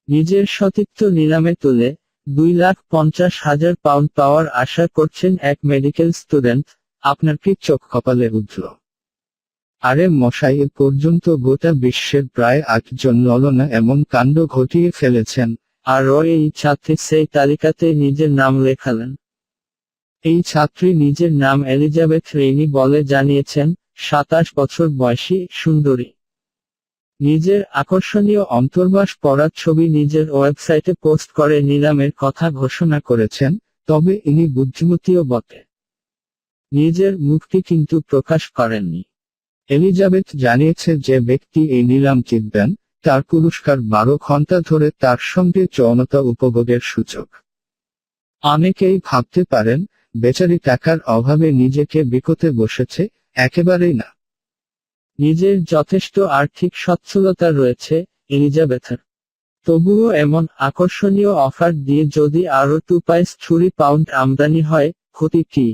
নিজের সতীত্ব নিলামে তুলে 2,50,000 পাউন্ড পাওয়ার আশা করছেন এক মেডিকেল স্টুডেন্ট। আপনার কি চোখ কপালে উঠল? আরে মশাই, এ পর্যন্ত গোটা বিশ্বের প্রায় 8 জন ললনা এমন কাণ্ড ঘটিয়ে ফেলেছেন, আর এই ছাত্রী সেই তালিকাতে নিজের নাম লেখালেন। এই ছাত্রী নিজের নাম এলিজাবেথ রেইনি বলে জানিয়েছেন, 27 বছর বয়সী, সুন্দরী। নিজের আকর্ষণীয় অন্তর্বাস পরার ছবি নিজের ওয়েবসাইটে পোস্ট করে নিলামের কথা ঘোষণা করেছেন, তবে ইনি বুদ্ধিমতীও বটে। নিজের মুখটি কিন্তু প্রকাশ করেননি। এলিজাবেথ জানিয়েছে যে ব্যক্তি এই নিলাম জিতবেন, তার পুরস্কার 12 ঘন্টা ধরে তার সঙ্গে যৌনতা উপভোগের সুযোগ। অনেকেই ভাবতে পারেন, বেচারি টাকার অভাবে নিজেকে বিকোতে বসেছে। একেবারেই না। নিজের যথেষ্ট আর্থিক সচ্ছলতা রয়েছে এলিজাবেথের। তবুও এমন আকর্ষণীয় অফার দিয়ে যদি আরও 2 পাউন্ড আমদানি হয়, ক্ষতি কি?